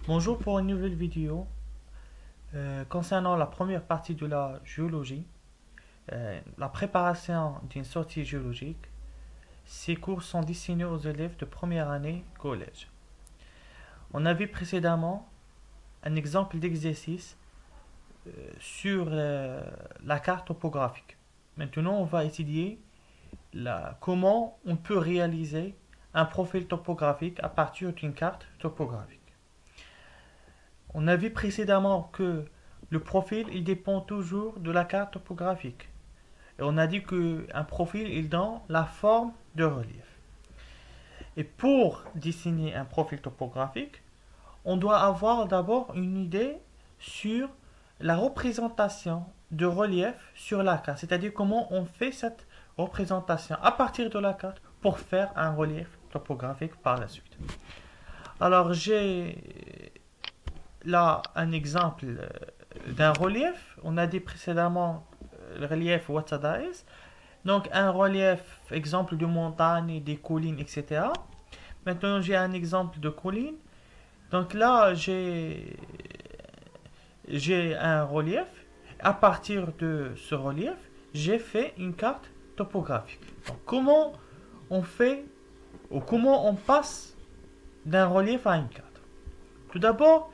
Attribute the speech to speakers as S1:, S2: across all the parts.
S1: Bonjour pour une nouvelle vidéo concernant la première partie de la géologie, la préparation d'une sortie géologique. Ces cours sont destinés aux élèves de première année collège. On a vu précédemment un exemple d'exercice sur la carte topographique. Maintenant, on va étudier comment on peut réaliser un profil topographique à partir d'une carte topographique. On a vu précédemment que le profil il dépend toujours de la carte topographique. Et on a dit qu'un profil il donne la forme de relief. Et pour dessiner un profil topographique, on doit avoir d'abord une idée sur la représentation de relief sur la carte, c'est-à-dire comment on fait cette représentation à partir de la carte pour faire un relief topographique par la suite. Alors j'ai là un exemple d'un relief. On a dit précédemment le relief Watadaïs. Donc un relief, exemple de montagne, des collines, etc. Maintenant j'ai un exemple de colline. Donc là j'ai un relief. À partir de ce relief, j'ai fait une carte topographique. Donc comment on fait ou comment on passe d'un relief à une carte? Tout d'abord,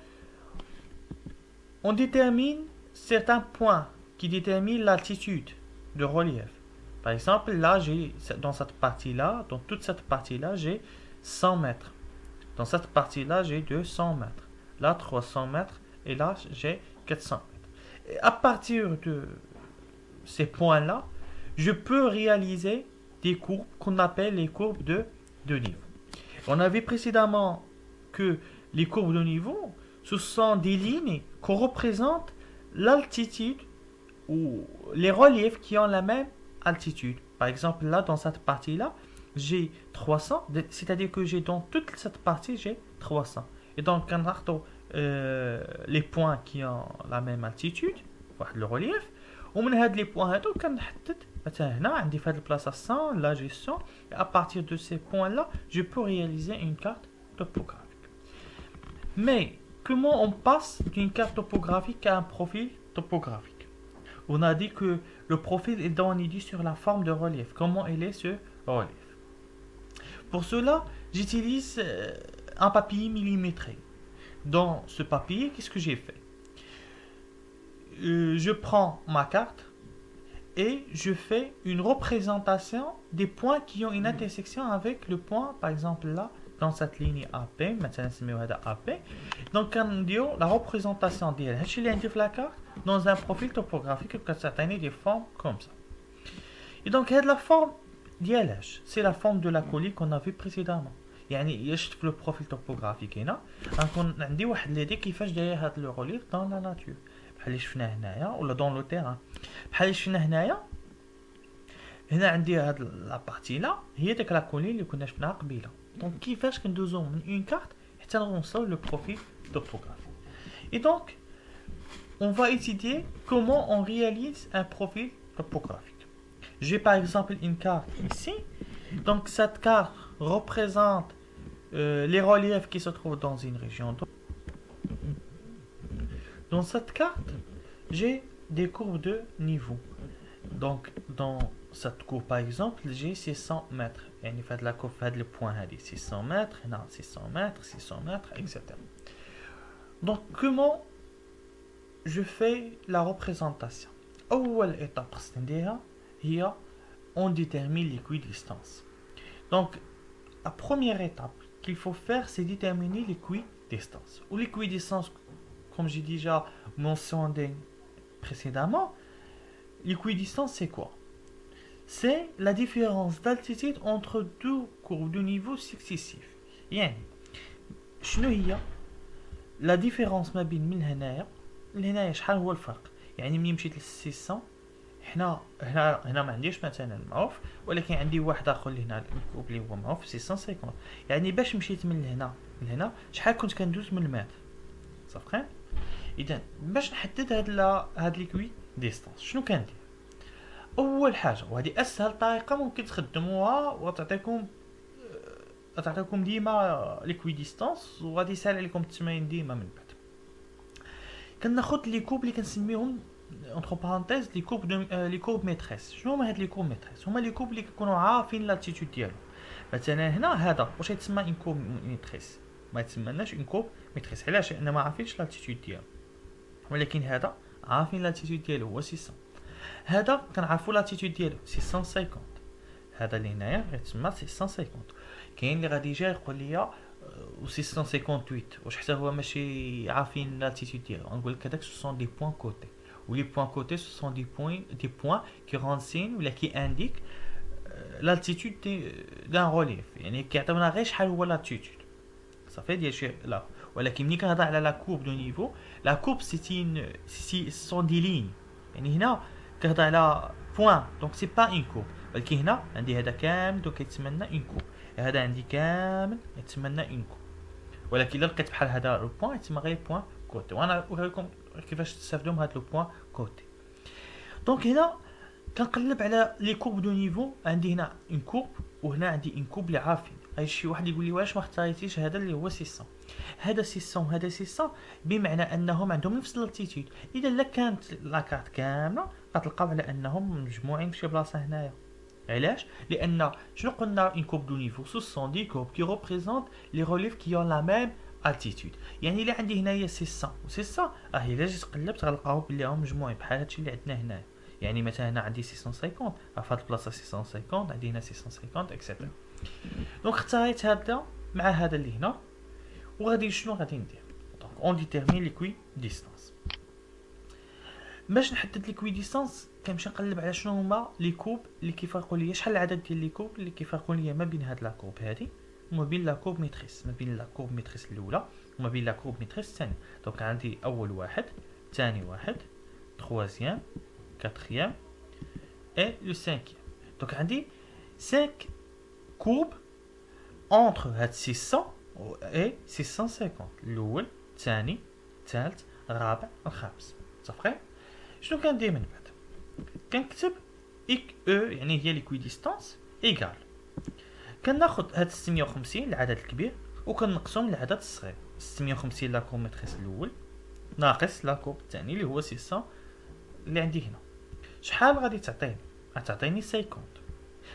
S1: on détermine certains points qui déterminent l'altitude de relief. Par exemple, là, dans cette partie-là, dans toute cette partie-là, j'ai 100 mètres. Dans cette partie-là, j'ai 200 mètres. Là, 300 mètres. Et là, j'ai 400 mètres. Et à partir de ces points-là, je peux réaliser des courbes qu'on appelle les courbes de niveau. On a vu précédemment que les courbes de niveau, ce sont des lignes qu'on représente l'altitude ou les reliefs qui ont la même altitude. Par exemple, là, dans cette partie-là, j'ai 300, c'est-à-dire que j'ai dans toute cette partie, j'ai 300. Et donc, quand on les points qui ont la même altitude, le relief, ومن هاد les points هادو كنحدد مثلا هنا عندي في هاد البلاصه 100 là j'ai 100 et à partir de ces points là je peux réaliser une carte topographique. Mais comment on passe d'une carte topographique à un profil topographique? On a dit que le profil est donne une idée sur la forme de relief, comment il est ce relief. Pour cela, j'utilise un papier millimétré. Dans ce papier, qu'est-ce que j'ai fait? Je prends ma carte et je fais une représentation des points qui ont une intersection avec le point, par exemple là, dans cette ligne AP, maintenant AP. Donc, la représentation de la carte dans un profil topographique qui s'atteint des formes comme ça. Et donc, la forme c'est la forme de la colline qu'on a vu précédemment. يعني يشوف في البروفيل توبوغرافيك هنا غنكون عندي واحد ليدي كيفاش داير هاد لو روليف دون لا ناتور بحال اللي شفناه هنايا ولا دون لو تيران بحال اللي شفنا هنايا. هنا عندي هاد لا بارتي لا هي ديك لا كولين اللي كنا شفناها قبيله. دونك كيفاش كندوزو من اون كارت حتى نوصلو لو بروفيل توبوغرافيك. Et donc on va étudier comment on réalise un profil topographique. J'ai par exemple une carte ici. Donc cette carte représente les reliefs qui se trouvent dans une région. Dans cette carte, j'ai des courbes de niveau. Donc dans cette courbe par exemple, j'ai 600 mètres. Et il fait de la courbe, fait le point 600 mètres, 600 mètres, 600 mètres, etc. Donc comment je fais la représentation? أول étape نديرها هي on détermine l'équidistance. Donc la première étape qu'il faut faire, c'est déterminer l'équidistance. Ou l'équidistance, comme j'ai déjà mentionné précédemment, l'équidistance c'est quoi? C'est la différence d'altitude entre deux courbes de niveau successifs. يعني شنو هي la différence ما بين من هنايا لهنايا شحال هو الفرق؟ يعني ملي مشيت ل 600 هنا ما عنديش مثلا معوف، ولكن عندي واحد اخر اللي هنا الكوب اللي هو معوف 650. يعني باش مشيت من لهنا لهنا شحال كنت كندوز من المتر صافي. اذا باش نحدد هاد ليكوي ديستانس شنو كندير؟ اول حاجه وهذه اسهل طريقه ممكن تخدموها وتعطيكم تعطيكم ديما ليكويديستانس وغادي يسهل عليكم التمارين ديما من بعد. كناخذ لي كورب اللي كنسميهم اونتر بارونتيز لي كورب لي كورب ميتريس. شنو هما هاد لي كورب ميتريس؟ هما لي كورب اللي كنكونوا عارفين لاتيتود ديالو. مثلا هنا هذا واش يتسمى ان كورب ميتريس؟ ما يتسمىناش ان كورب ميتريس. علاش؟ لان ما عارفينش لاتيتود ديالو. ولكن هذا عارفين لاتيتود ديالو هو 600. هذا كنعرفوا لاتيتود ديالو 650. هذا اللي هنايا غيتسمى 650. كاين اللي غادي يجي يقول لي و 658 واش حتى هو ماشي عارفين لاتيتود ديالو. نقول لك هذاك سو سون دي بوين كوتي، و لي بوين كوتي سو سون دي بوين كي رونسين ولا كي انديك لالتيتود دان روليف، يعني كيعطيونا غير شحال هو لاتيتود صافي ديال شي لا. ولكن ملي كنهضر على لا كورب دو نيفو، لا كورب سي سون دي لين، يعني هنا كنهضر على بوين دونك سي با ان كورب. ولكن هنا عندي هذا كامل دونك يتسمى ان كورب، هذا عندي كامل يتسمى ان كورب. ولكن الا لقيت بحال هذا لو بوين يتسمى غير بوين كوتي، وانا نوريكم كيفاش تستافدوا من هذا لو بوين كوتي. دونك هنا كنقلب على لي كورب دو نيفو، عندي هنا اون كورب وهنا عندي اون كورب اللي عارفين. اي شي واحد يقول لي واش ما اختاريتيش هذا اللي هو 600؟ هذا 600 وهذا 600 بمعنى انهم عندهم نفس الالتيتود. اذا لا كانت لاكارت كامله غتلقاو على انهم مجموعين في شي بلاصه هنايا. علاش؟ لان شنو قلنا اون كورب دو نيفو سو سون دي كورب كي ريبريزونت لي ريليف كي اون لا ميم التيتود. يعني الا عندي هنايا 600 و 600 الا جيت قلبت غنلقاو بلي هما مجموعين بحال هادشي اللي عندنا هنايا. يعني مثلا هنا عندي 650 في هاد البلاصه 650 عندي هنا 650 اكسيتيرا. دونك اختاريت هذا مع هذا اللي هنا، وغادي شنو غادي ندير؟ دونك اون ديتيرمين ليكوي ديستانس. باش نحدد ليكوي ديستانس كنمشي نقلب على شنو هما لي كورب اللي كيفرقوا لي، شحال العدد ديال لي كورب اللي كيفرقوا لي ما بين هاد لا كورب هادي وما بين لا كورب ميتريس، ما بين لا كورب ميتريس الاولى وما بين لا كورب ميتريس الثانيه. دونك عندي اول واحد، ثاني واحد، troisième, quatrième et le cinquième. Donc on dit 5 courbes entre 600 et 650. الأول، الثاني، الثالث، الرابع، الخامس. صافي؟ شنو كندير من بعد؟ كنكتب إك أو يعني هي ليكويديستانس إيكال. كناخد هاد 650 العدد الكبير وكنقسم العدد الصغير. 650 لا كورب ميتريس الأول ناقص لا كورب الثاني اللي هو 600 اللي عندي هنا. شحال غادي تعطيني؟ غتعطيني 50.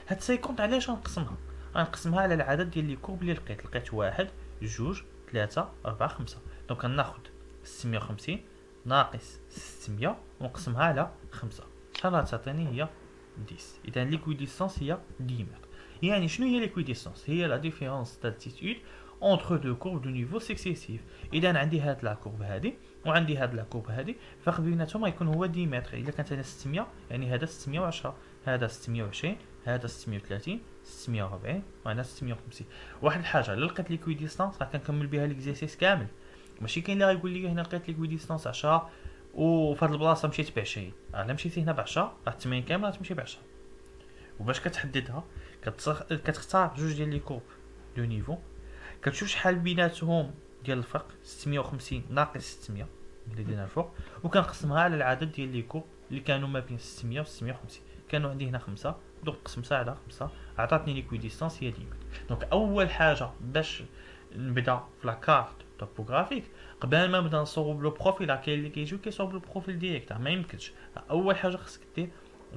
S1: هاد 50 علاش غنقسمها؟ غنقسمها على العدد ديال لي كورب اللي لقيت 1 2 3 4 5. دونك غناخد 650 ناقص 600 ونقسمها على 5. شحال غتعطيني؟ هي 10. اذا ليكويديستانس هي 10 متر. يعني شنو هي ليكويديستانس؟ هي لا ديفيرونس دالتيتود entre deux courbes de niveau successifs. اذا عندي هاد لا كورب هادي وعندي هاد لا كورب هادي، الفرق بيناتهم غيكون هو 10 متر. الا كانت هنا 600 يعني هذا 610، هذا 620، هذا 630، 640 وهنا 650. واحد الحاجه، الا لقيت ليكويديستانس راه كنكمل بها ليكزيرسيس كامل. ماشي كاين اللي غيقول لي هنا لقيت ليكويديستانس 10 وفي هاد البلاصه مشيت ب 20. الا مشيتي هنا ب 10 راه التمرين كامل غتمشي ب 10. وباش كتحددها كتختار جوج ديال لي كورب دو نيفو، كتشوف شحال بيناتهم ديال الفرق 650 ناقص 600 اللي درنا الفوق، وكنقسمها على العدد ديال لي كورب اللي كانوا ما بين 600 و 650. كانوا عندي هنا 5 دونك قسمتها على 5 عطاتني ليكويديستانس هي 10 متر. دونك اول حاجه باش نبدا في لا كارت توبوغرافيك قبل ما نبدا نصوب لو بروفيل، كاين اللي كيجيو كيصوب لو بروفيل ديريكت ما يمكنش. اول حاجه خصك دير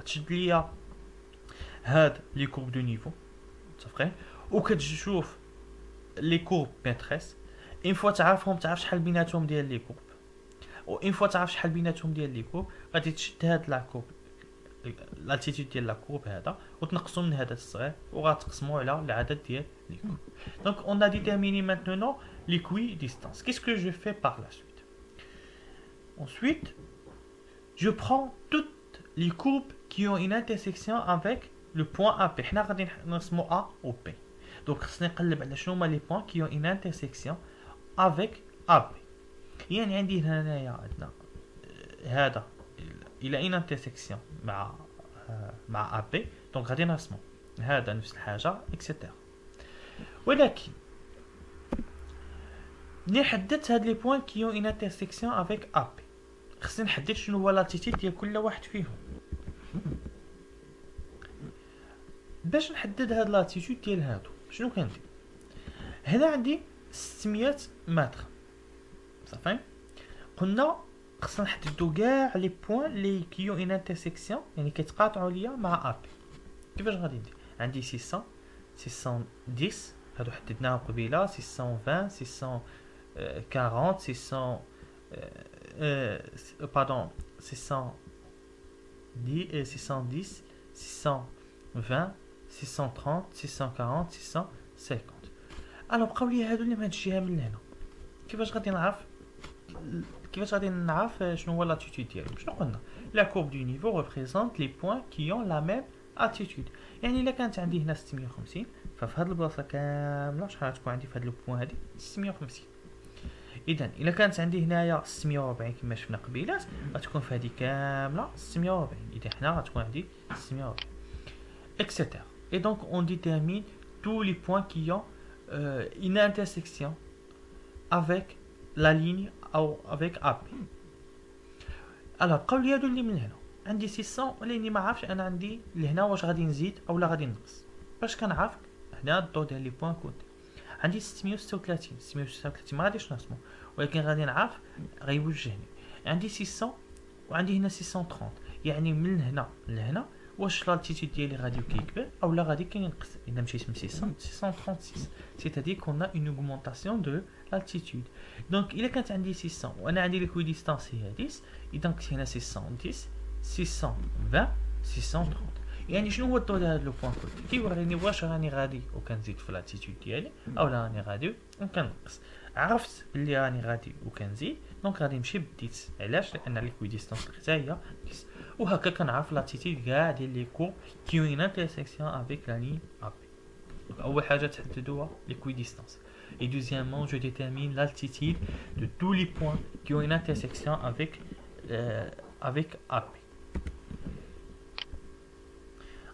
S1: تشد ليا هاد لي كورب دو نيفو صافي، وكتشوف لي كورب ميتريس. اون فوا تعرفهم تعرف شحال بيناتهم ديال لي كورب، و اون فوا تعرف شحال بيناتهم ديال لي كورب غادي تشد هاد لا كورب l'altitude ديال لا كورب هذا وتنقصوا من هذا الصغير وغتقسموا على العدد ديال لي كورب. دونك on a déterminé maintenant l'équidistance. Qu'est-ce que je fais par la suite? Ensuite, je prends toutes les courbes qui ont une intersection avec le point AP. حنا غادي نرسموا A و B. دونك خصني نقلب على شنو هما لي بوين qui ont une intersection avec AB. يعني عندي هنايا عندنا هذا الى ان انترسيكسيون مع ا بي، دونك غادي نرسمو هذا نفس الحاجه اكسيتيرا. ولكن ملي حددت هاد لي بوين كي اون انترسيكسيون افيك ا بي خصني نحدد شنو هو لاتيتود ديال كل واحد فيهم. باش نحدد هاد لاتيتود ديال هادو شنو كندير؟ هنا عندي 600 متر صافي. قلنا خصنا نحددو كاع لي بوين لي كيو ان انترسيكسيون يعني كيتقاطعوا ليا مع ابي. كيفاش غادي ندير؟ عندي 600 610 هادو حددناهم قبيله 620 640 600 pardon 610 610 620 630 640 650. الو بقاو لي هادو اللي من هاد الجهه من هنا. كيفاش غادي نعرف شنو هو لاتيتود ديالهم؟ شنو قلنا؟ لا كورب دو نيفو ريبريزونت لي بوين كي اون لا ميم اتيتود. يعني الا كانت عندي هنا 650 ففي هاد البلاصه كامله شحال غتكون عندي في هاد البوين هادي 650. اذا الا كانت عندي هنايا 640 كما شفنا قبيلات غتكون في هذه كامله 640. اذا هنا غتكون عندي 640 etc. Et donc on détermine tous les points qui ont une intersection avec la ligne ou avec AP. alors بقاو لي هادو اللي من هنا عندي 600 ولاني ما عارفش انا عندي لهنا واش غادي نزيد اولا غادي نقص. باش كنعرف هنا الضو ديال لي بوين كود عندي 636 ما غاديش نرسمو ولكن غادي نعرف غيوجهني. عندي 600 وعندي هنا 630 يعني من هنا لهنا واش لالتيتود ديالي غادي كيكبر اولا غادي كينقص. الا مشيت من 600 636 c'est-à-dire qu'on a une augmentation de l'altitude. donc الا كانت عندي 600 وانا عندي ليكويديستانس هي 10 اذا كنت هنا 610 620 630 يعني شنو هو الضوء ديال هذا لو بوين كود؟ كيوريني واش راني غادي وكنزيد في لاتيتود ديالي اولا راني غادي وكنقص. عرفت بلي راني غادي وكنزيد دونك غادي نمشي بديت. علاش؟ لان ليكويديستانس حتى هي 10 وهكا كنعرف لاتيتود كاع ديال لي كور كي اون انترسيكسيون افيك لا لين اب. اول حاجه تحددوها ليكويديستانس. et deuxièmement je détermine l'altitude de tous les points qui ont une intersection avec AP.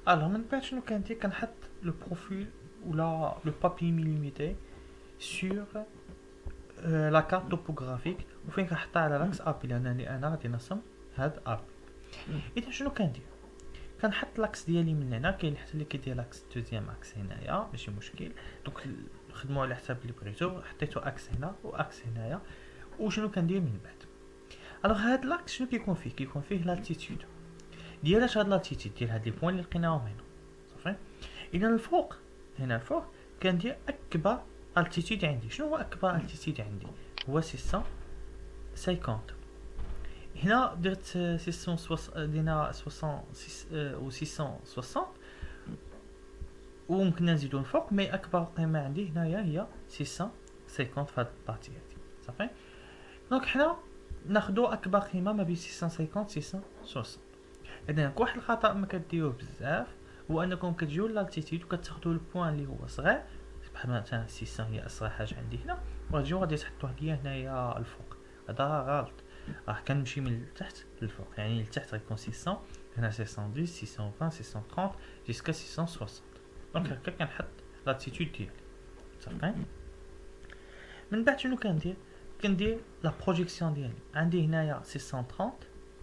S1: alors من بعد شنو كندير؟ كنحط لو بروفيل ولا لو بابي ميليمتري sur لا كارت توبوغرافيك وفين كنحطها على لاكس ابي لانني انا غادي نرسم هاد ابي. اذا شنو كندير؟ كنحط لاكس ديالي من هنا كاين حتى اللي كيدير لاكس دوزيام اكس هنايا ماشي مشكل. دونك خدموا على حساب اللي بغيتو. حطيتو اكس هنا واكس هنايا. وشنو كندير من بعد؟ الوغ هاد لاكس شنو كيكون فيه؟ كيكون فيه لالتيتود ديال اش هاد لالتيتود ديال هاد لي بوين اللي لقيناهم هنا صافي. اذا الفوق هنا الفوق كندير اكبر التيتود عندي. شنو هو اكبر التيتود عندي؟ هو 650. هنا درت 660 دينا 66 و 660 وممكن نزيدو الفوق مي اكبر قيمه عندي هنايا هي 650 في هاد البارتي هادي صافي. دونك حنا ناخدو اكبر قيمه ما بين 650 و 660. اذا واحد الخطا ما كديروه بزاف هو انكم كتجيو لالتيتود وكتاخدو البوين اللي هو صغير بحال مثلا 600 هي اصغر حاجه عندي هنا وغتجيو غادي تحطوه ليا هنايا الفوق. هذا غلط. راه كنمشي من التحت للفوق يعني لتحت غيكون 600 هنا 610 620 630 جيسكا 660. دونك هكا كنحط لاتيتود ديالي صافي. من بعد شنو كندير لا بروجيكسيون ديالي. عندي هنايا 630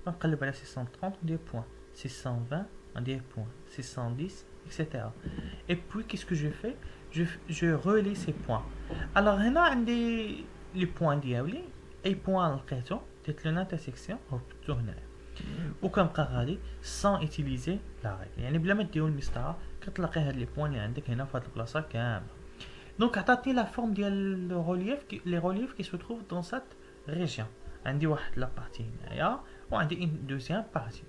S1: كنقلب على 630 ندير بوين 620 ندير بوين 610 etc. et puis qu'est-ce que je fais? je relie ces points. alors هنا عندي لي بوين ديالي اي بوين لقيتو درت له انترسيكسيون ربطو هنايا وكنبقى غادي سان ايتيليزي لا ريغل يعني بلا ما ديرو المسطره كتلاقي هاد لي بوين اللي عندك هنا في هاد البلاصه كامله. دونك عطاتني لا فورم ديال لي روليف كي سو تروف دون سات ريجيون. عندي واحد لا بارتي هنايا وعندي ان دوزيام بارتي.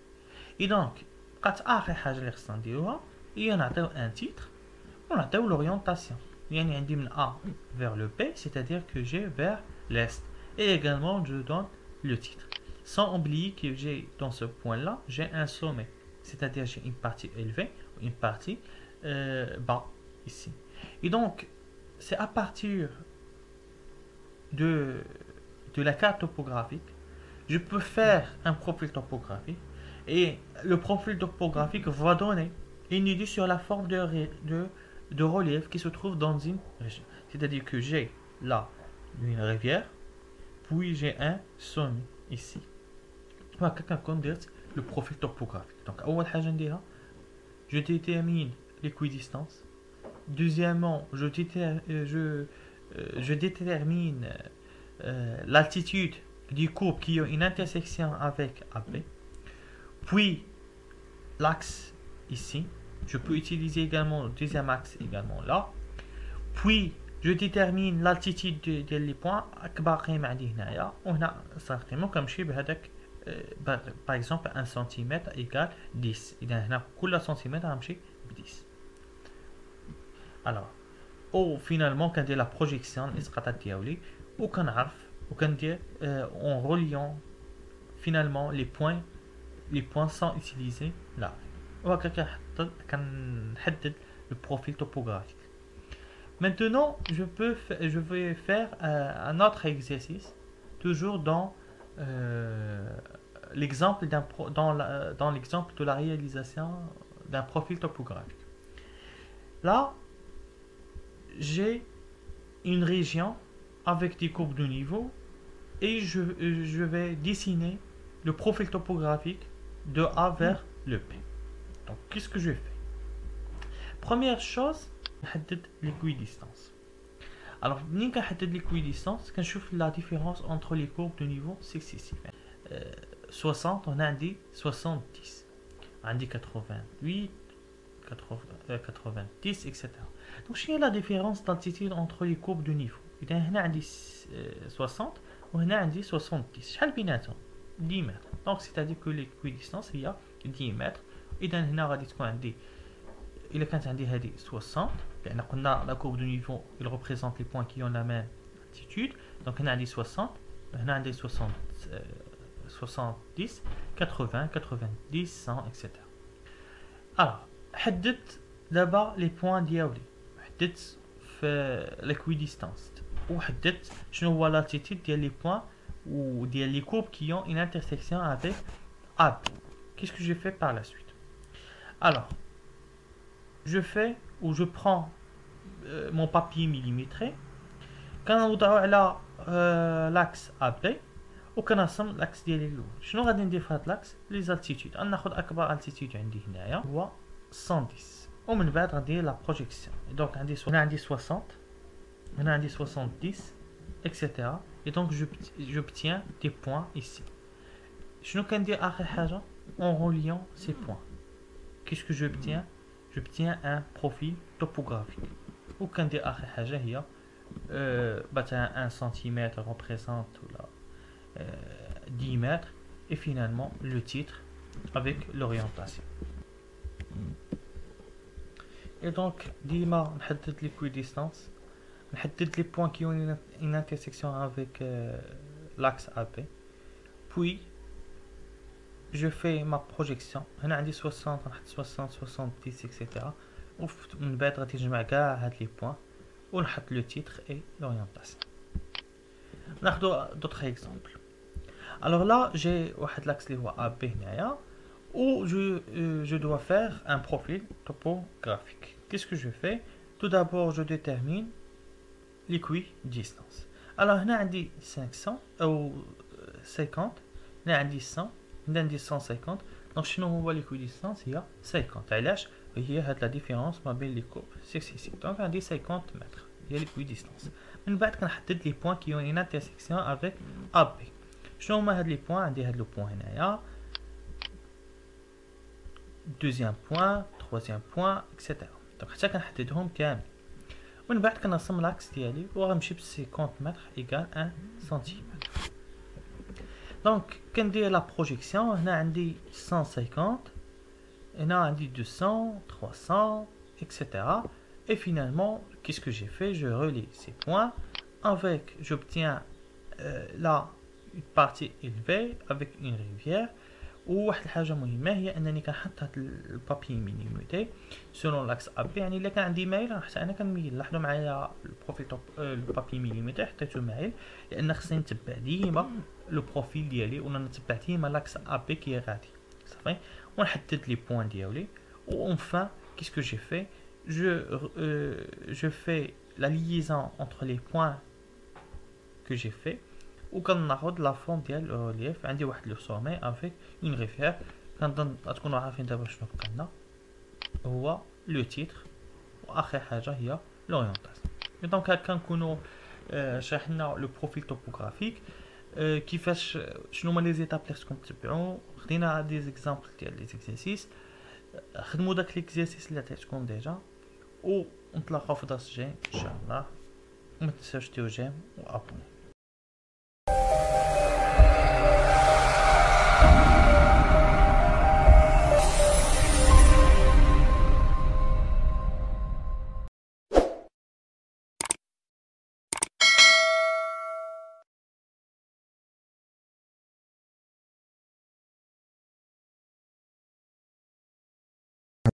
S1: اي دونك بقات اخر حاجه اللي خصنا نديروها هي نعطيو ان تيتر ونعطيو لورينتاسيون. يعني عندي من A vers le B c'est-à-dire que j'ai vers l'est. Et également je donne le titre sans oublier que j'ai dans ce point là j'ai un sommet c'est-à-dire j'ai une partie élevée ou une partie bas ici. Et donc c'est à partir de la carte topographique je peux faire un profil topographique et le profil topographique va donner une idée sur la forme de relief qui se trouve dans une région. C'est-à-dire que j'ai là une rivière puis j'ai un sommet ici. وهكا كنكون درت لو بروفيل توبوغرافيك. دونك اول حاجه نديرها je détermine l'équidistance. deuxièmement je je détermine l'altitude des courbes qui ont une intersection avec AB, puis l'axe ici. Je peux utiliser également le deuxième axe également là. Puis je détermine l'altitude des points. أكبر قيمة عندي هنايا وهنا صافي كنمشي بهذاك par exemple 1 cm égale 10. إذا هنا كل سنتيمتر غنمشي ب 10. alors finalement كندير la projection الاسقاطات ديالي وكنعرف وكندير en reliant finalement les points sans utiliser là. وهكا كنحدد le profil topographique. Maintenant, je vais faire un autre exercice, toujours dans l'exemple dans l'exemple de la réalisation d'un profil topographique. Là, j'ai une région avec des courbes de niveau et je vais dessiner le profil topographique de A vers le P. Donc, qu'est-ce que je fais? Première chose, نحدد l'équidistance. Alors, منين كنحدد l'équidistance كنشوف la différence entre les courbes de niveau successifs. 60 on a عندي 70 عندي 88 90 etc. Donc شنو هي la différence d'altitude entre les courbes de niveau؟ إذا هنا عندي 60 وهنا عندي 70 شحال بيناتهم؟ 10 متر. Donc c'est-à-dire que l'équidistance هي 10 متر. إذا هنا غادي تكون عندي إلا كانت عندي هذه 60 لأن قلنا la courbe de niveau il représente les points qui ont la même altitude. Donc هنا عندي 60 هنا عندي 70 80 90 100 etc. Alors حددت دابا les points ديالي حددت في l'équidistance وحددت شنو هو l'altitude ديال les points ou ديال les courbes qui ont une intersection avec AB. Qu'est-ce que je fais par la suite? Alors je fais ou je prends mon papier millimétré كنوضعو على l'axe AB وكنرسم l'axe ديالي الاول. شنو غادي ندير في هذا l'axe؟ لي زالتيتود غناخذ اكبر التيتود عندي هنايا هو 110 ومن بعد غندير لا بروجيكسيون. دونك عندي هنا عندي 60 هنا عندي 70 etc. et donc j'obtiens des points ici. شنو كندير اخر حاجه en reliant ces points? qu'est-ce que j'obtiens? J'obtiens un profil topographique. Ou quand on dit 1 cm représente 10 mètres et finalement le titre avec l'orientation. Et donc, ديما نحدد l'équidistance, نحدد les points qui ont une intersection avec l'axe AB. Puis je fais ma projection. هنا عندي 60 نحط 60 70 etc. ومن بعد غادي نجمع كاع هاد لي بوين ونحط لو تيتر اي لورينتاسيون. ناخذ d'autres exemples. Alors là, j'ai واحد l'axe اللي هو AB هنايا où je dois faire un profil topographique. Qu'est-ce que je fais? Tout d'abord, je détermine l'équidistance. Alors هنا عندي 500 أو 50 هنا عندي 100 هنا عندي 150. دونك شنو هو l'équidistance؟ هي 50. علاش؟ هي هاد لا ديفيرونس ما بين لي كورب سكسيسيف. دونك عندي 50 متر هي l'équidistance. من بعد كنحدد لي بوين كي اون انترسيكسيون افيك ا بي. شنو هما هاد لي بوين؟ عندي هاد لو بوين هنايا دوزيام بوين تروازيام بوين اكسيتيرا. دونك حتى كنحددهم كامل ومن بعد كنرسم لاكس ديالي وغنمشي ب 50 متر ايكال 1 سنتيمتر. دونك كندير لا بروجيكسيون. هنا عندي 150 هنا عندي 200 300 etc. et finalement qu'est-ce que j'ai fait? Je relie ces points avec j'obtiens là une partie élevée avec une rivière. وواحد الحاجه مهمه هي انني كنحط هاد البابي ميليمتري سولون لاكس ا بي. يعني الا كان عندي مايل حتى انا كنميل. لاحظوا معايا البروفيل البابي ميليمتري حطيته مايل لان خصني نتبع ديما لو بروفيل ديالي ولا نتبع ديما لاكس ا بي كي غادي صافي ونحدد لي بوين ديالي. وانفان qu'est-ce que j'ai fait? Je fais la liaison entre les points que j'ai fait وكناخذ لا فورم ديال الريليف. عندي واحد لو سومي افيك اون ريفير. كنظن تكونوا عارفين دابا شنو بقى لنا هو لو تيتر واخر حاجه هي لورينتاسيون. دونك هكا نكونوا شرحنا لو بروفيل توبوغرافيك. كيفاش شنو هما لي زيتاب اللي خصكم تتبعوا، خدينا دي زيكزامبل ديال لي زيكزيرسيس، خدموا داك ليكزيرسيس اللي عطيتكم ديجا، ونتلاقاو في الدرس الجاي ان شاء الله. ما تنساوش ديروا جيم وابوني.